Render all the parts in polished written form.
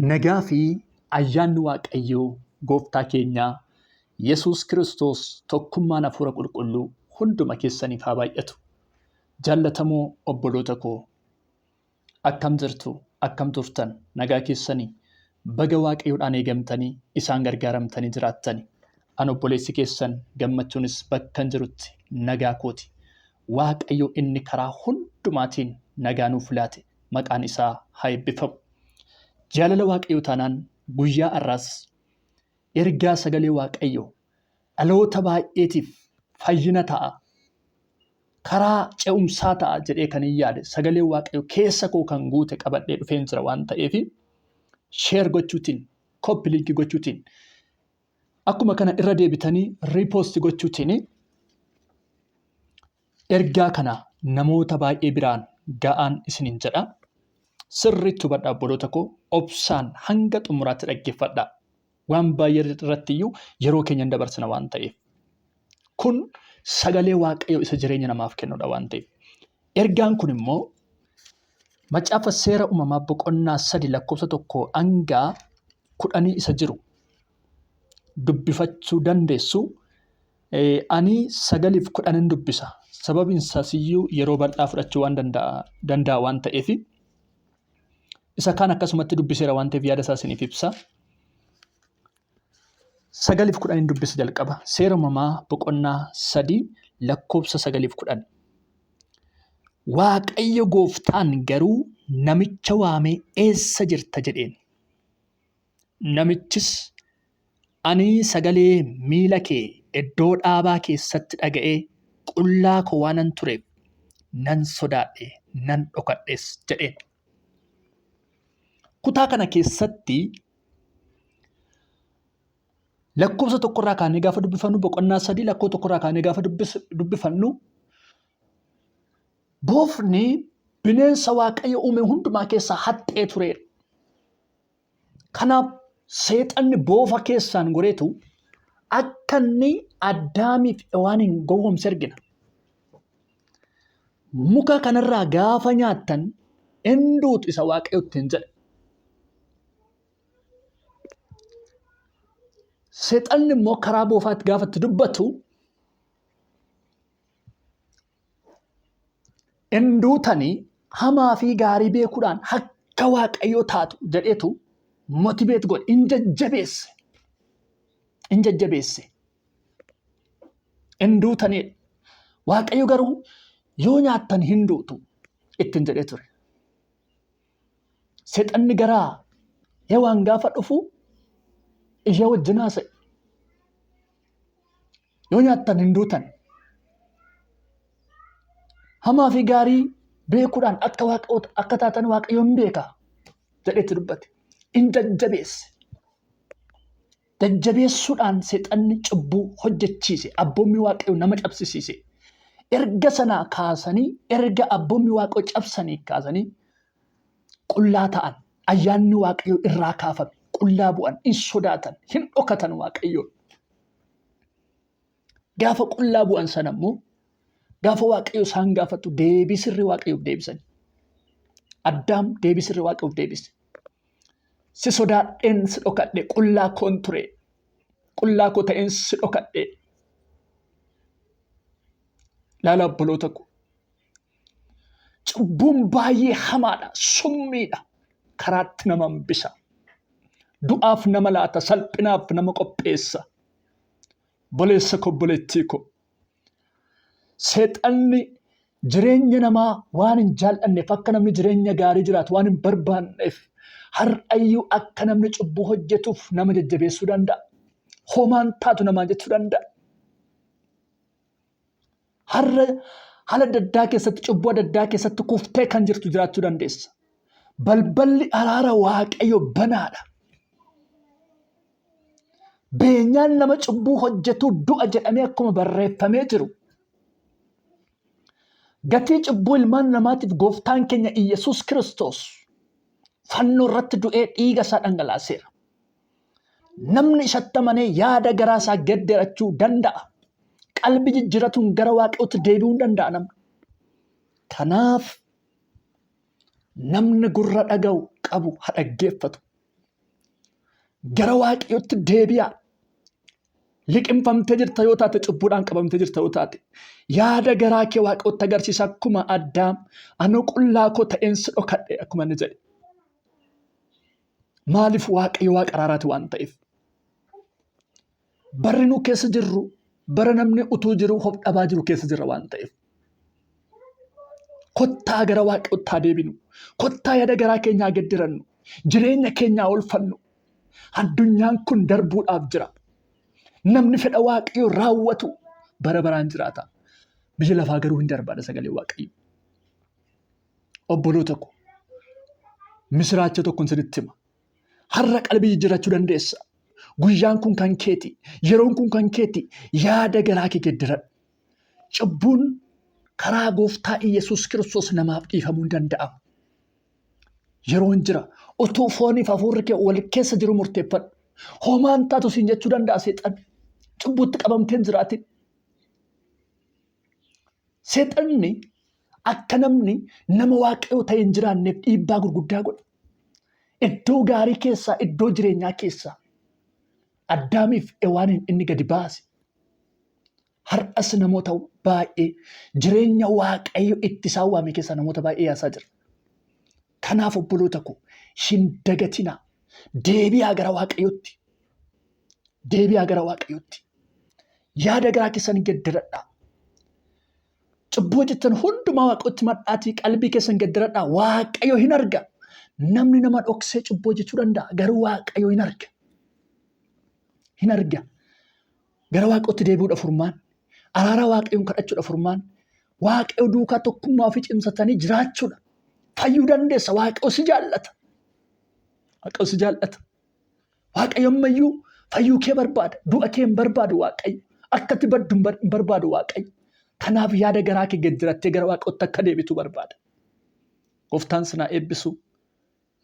Nagaa fi ayyaanni Waaqayyoo gooftaa keenyaa Yesuus Kiristoos tokkummaan hafuura qulqulluu hunduma keessaniif haa baay'atu. Jaallatamoo obboloota koo akkam jirtu, akkam turtan, nagaa keessanii baga Waaqayyoodhaan eegamtanii isaan gargaaramtanii jiraattani. An obboleessi keessan gammachuunis bakkan jirutti nagaa kooti. Waaqayyo inni karaa hundumaatiin nagaa nuuf laate maqaan isaa haa eebbifamu. Jaalala Waaqayyoo taanaan guyyaa har'aas ergaa sagalee Waaqayyoo dhaloota baay'eetiif fayyina ta'a, karaa ce'umsaa ta'a jedhee kan hin yaade sagalee Waaqayyoo keessa koo kan guute qabadhee dhufeen jira waan ta'eef sheer gochuutiin, kooppi liinkii gochuutiin akkuma kana irra deebitanii riipoosti gochuutiin ergaa kana namoota baay'ee biraan ga'aan isiniin jedha. Sirriitti hubadhaa obboloota koo, obsaan hanga xumuraatti dhaggeeffadhaa. Waan baay'ee irratti iyyuu yeroo keenya hin dabarsina waan ta'eef. Kun sagalee Waaqayyoo isa jireenya namaaf kennudha waan ta'eef. Ergaan kun immoo macaafa seera uumamaa boqonnaa 3 lakkoofsa 1 hanga 10 isa jiru dubbifachuu dandeessu. Ani 9-10 dubbisa. Sababiin isaas iyyuu yeroo bal'aa fudhachuu waan danda'a waan ta'eef. Isa kaan akkasumatti dubbiseera waan ta'eef yaada isaa isiniif ibsa. 9-10 dubbisa jalqaba. Seera uumamaa boqonnaa 3 lakkoofsa 9-10. Waaqayyo gooftaan garuu namicha waamee eessa jirta jedheen. Namichis ani sagalee miila kee iddoo dhaabaa keessatti dhaga'ee qullaa koo waanan tureef nan sodaadhe nan dhokadhes jedheen. Kutaa kana keessatti lakkoofsa 1 irraa kaanee gaafa dubbifannu boqonnaa 3 lakkoofsa 1 irraa kaanee gaafa dubbifannu boofni bineensa Waaqayyo uume hundumaa keessaa haxxee tureedha. Kanaaf seexanni boofa keessaan goreetu akka inni Addaamiif Hewaanin gowwoomse argina. Muka kanarraa gaafa nyaattan hin duutu isa Waaqayyo ittiin jedhe. Seexanni immoo karaa boofaatti gaafa itti dubbatu hin duutanii hamaa fi gaarii beekuudhaan akka Waaqayyoo taatu jedheetu motibeet godhe, hin jajjabeesse. Hin duutanidha. Waaqayyo garuu yoo nyaattan hin duutu ittiin jedhee ture. Seexanni garaa Hewaan gaafa dhufu ishee wajjin haasa'e. Yoo nyaattan hin duutan. Hamaa fi gaarii beekuudhaan akka taatan Waaqayyo hin beeka jedheetti dubbate. Hin jajjabeesse. Jajjabeessuudhaan seexanni cubbuu hojjechiise. Abboommii Waaqayyo nama cabsisiise. Erga sanaa kaasanii, erga abboommii Waaqayyo cabsanii kaasanii qullaa ta'an. Ayyaanni Waaqayyo irraa kaafame. Qullaa bu'an, hin sodaatan, hin dhokatan Waaqayyoon. Gaafa qullaa bu'an sana immoo gaafa Waaqayyo isaan gaafatu deebii sirrii Waaqayyoof deebisan. Addaam deebii sirrii Waaqayyoof deebise. Si sodaadheen si dhokadhe qullaa koon ture. Qullaa koo ta'een si dhokadhe. Laala obboloota koo. Cubbuun baay'ee hamaadha, summiidha. Karaatti nama hambisa. Du'aaf nama laata, salphinaaf nama qopheessa. Boleessa koo boleettii koo. Seexanni jireenya namaa waan hin jaallanneef akka namni jireenya gaarii jiraatu waan hin barbaanneef har'ayyuu akka namni cubbuu hojjetuuf nama jajjabeessuu danda'a. Homaan taatu namaa jechuu danda'a. Har'a haala adda addaa keessatti cubbuu adda addaa keessatti kuftee kan jirtu jiraachuu dandeessa. Balballi araara Waaqayyo banaadha. Beenyaan nama cubbuu hojjetu du'a jedhamee akkuma barreeffamee jiru. Gatii cubbuu ilmaan namaatiif gooftaan keenya Iyyasuus Kiristoos fannoo irratti du'ee dhiiga isaa dhangalaaseera. Namni isatti amanee yaada garaa isaa geeddarachuu danda'a. Qalbii jijjiiratuun gara Waaqayyootti deebi'uu danda'a namni. Kanaaf namni gurra dhaga'u qabu haa dhaggeeffatu. gara waaqayyootti deebi'aa. Liqimfamtee jirta yoo taate cubbuudhaan qabamtee jirta yoo taate yaada garaa kee waaqayyootti agarsiisa akkuma Addaam ani qullaa koo ta'een si dhokadhe akkuma inni jedhe. Maaliif waaqayyo waaqa araaraati waan ta'eef. Barri nu keessa jirru bara namni utuu jiru of dhabaa jiru keessa jirra waan ta'eef. Kottaa gara waaqayyootti haa deebinu. Kottaa yaada garaa keenyaa gaddirannu. Jireenya keenyaa oolfannu. Addunyaan kun darbuudhaaf jira. Namni fedha waaqayyoo raawwatu bara baraan jiraata. Biyya lafaa garuu hin darbaadha sagalee waaqayyo. Obboloota ko misiraacha tokkoon sinitti hima. Har'a qalbii jiraachuu dandeessa. Guyyaan kun kan keeti. Yeroon kun kan keeti. Yaada garaa kee gaddiradhu. Cubbuun karaa gooftaa Yesuus Kiristoos namaaf dhiifamuu hin danda'amu. Yeroon jira. Otoo fooniif hafuurri kee wal keessa jiru murteeffadhu. Homaan taatu siin jechuu danda'a seexan. Cubbuutti qabamteen jiraatin. Seexanni akka namni nama waaqayyoo ta'e hin jiraanneef dhiibbaa gurguddaa godha. Iddoo gaarii keessaa, iddoo jireenyaa keessaa Addaamiif Ewaaniin inni gadi baase. Har'as namoota baay'ee jireenya waaqayyo itti isaan waame keessaa namoota baay'ee yaasaa jira. Kanaaf obboloota ko hin dagatinaa. Deebi'aa gara waaqayyootti. Deebi'aa gara waaqayyootti. Yaada garaa keessan gaddiradhaa. Cubbuu jettan hundumaa waaqayyootti madhaatii qalbii keessan gaddiradhaa. Waaqayyo hin arga. Namni nama dhoksee cubbuu jechuu danda'a. Garuu waaqayyo hin arga. Hin arga. Gara waaqayyootti deebi'uudha furmaan. Araara waaqayyoon kadhachuudha furmaan. Waaqayyo duukaa tokkummaa ofii cimsatanii jiraachuudha. Fayyuu dandeessa. Waaqayyo si jaallata. Waaqayyo si jaallata. Waaqayyo ammayyuu fayyuu kee barbaada. Du'a kee hin barbaadu waaqayyo. Akkatti baddu hin barbaadu waaqayyo. Kanaaf yaada garaa kee gaddirattee gara waaqayyootti akka deebitu barbaada. Gooftaan sinaa eebbisu.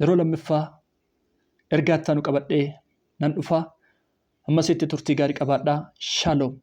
Yeroo lammiffaa ergaa ittaanu qabadhee nan dhufaa. Ammas itti turtii gaarii qabaadhaa. Shalom.